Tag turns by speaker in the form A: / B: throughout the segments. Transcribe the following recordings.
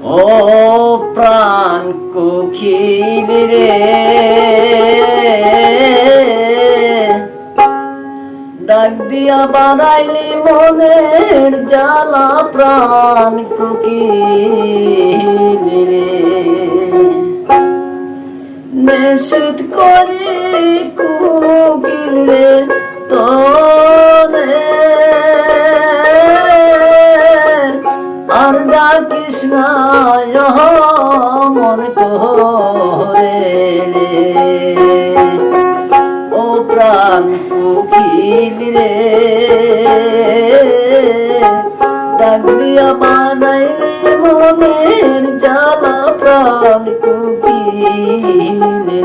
A: ও প্রাণ কোকিল রে, ডাক দিয়া বাড়াইলি মনের জ্বালা প্রাণ কোকিল রে, নিষেধ করি কোকিল রে তোরে, আর ডাকিস না মন করে রে। ও প্রাণ কোকিল রে, ডাক দিয়া বানাইলি মনের জ্বালা প্রাণ কোকিল রে।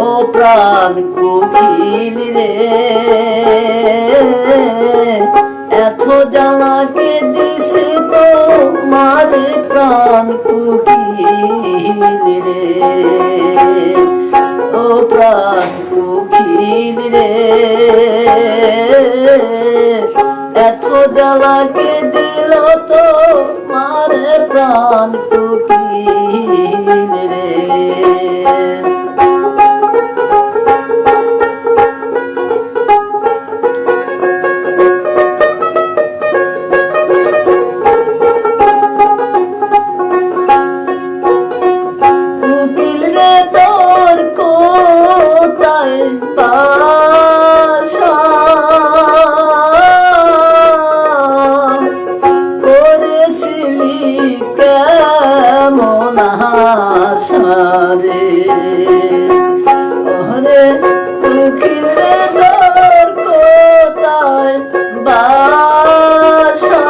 A: ও প্রাণ কোকিল রে, এত জ্বালাকে দিছে তোমার প্রাণ কোকিল রে। ও প্রাণ কোকিল রে, এত জ্বালাকে দিল তোমার প্রাণ কোকিল রে। কোকিল রে তোর কোথায় বাসা, করেছিলি কেমন আশা রে। ওরে কোকিল রে তোর কোথায় বাসা,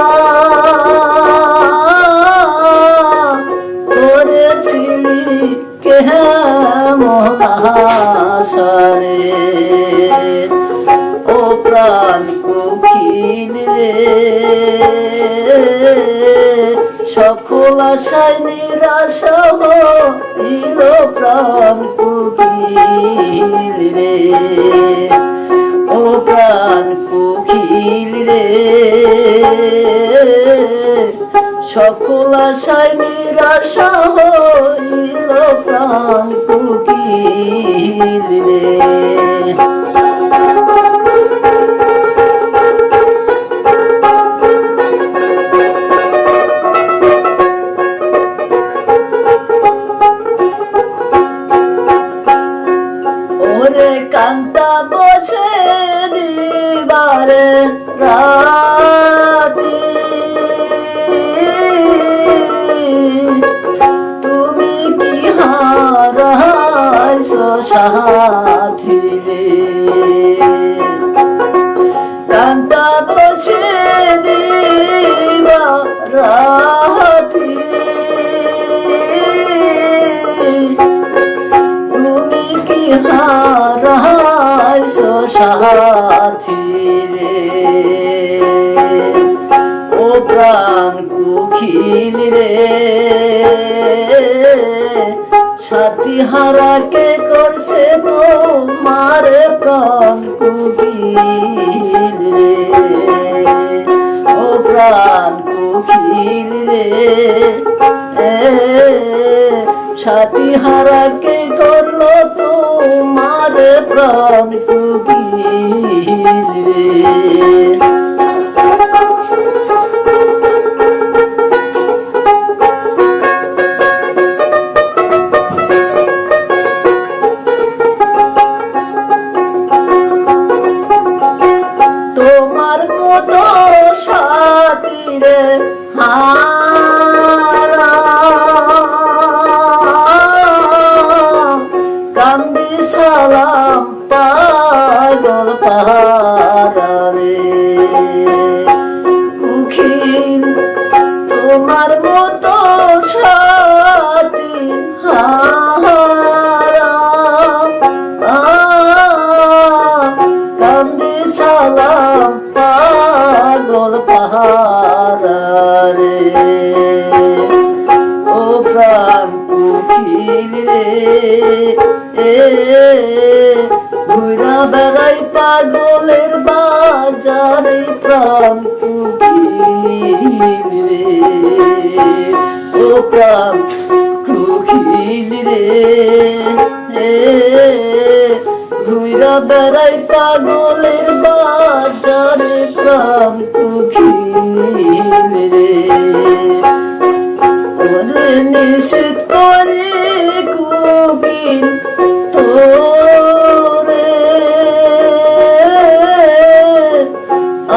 A: করেছিলি কেমন আশা রে। ও প্রাণ কোকিল রে, সকল আশায় নিরাশা হইল প্রাণ কোকিল রে। ও প্রাণ কোকিল রে, সকল আশায় নিরাশা হইল প্রাণ কোকিল রে। ওরে কান্তা বসে দিবারে রাতি, তুমি কি হারাইছ সাথী রে। কান্তা বসে দিবা রাতি, তুমি কি হারাইছ সাথী রে। ও প্রাণ কোকিল রে, সাথী হারাকে করছে তোমার প্রাণ কোকিল রে। ও প্রাণ কোকিল রে, সাথী হারাকে করলো তোমার প্রাণ কোকিল রে। মতো সাথী রে হারা কান্দি সালাম পাগল পারা রে কুখিল তোমার মতো সাথী হারা কান্দি সালাম পাগল পাহারা রে ও প্রাণ কুখিল রে ঘুরা বেড়াই পাগলের বাজারে প্রাণ কুখিল রে ও প্রাণ কুখিল রে ঘুরা বেড়াই পাগলের বাজারে প্রাণ কুখিল রে ওরে নিষেধ করে কুকিল তোরে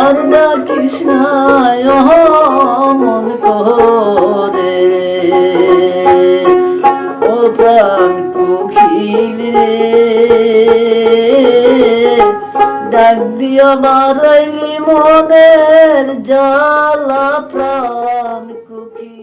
A: আর ডাকিস না মন করে ও প্রাণ কুখিল রে ডাক দিয়া বাড়াইলি মনের জ্বালা প্রাণ কুকিল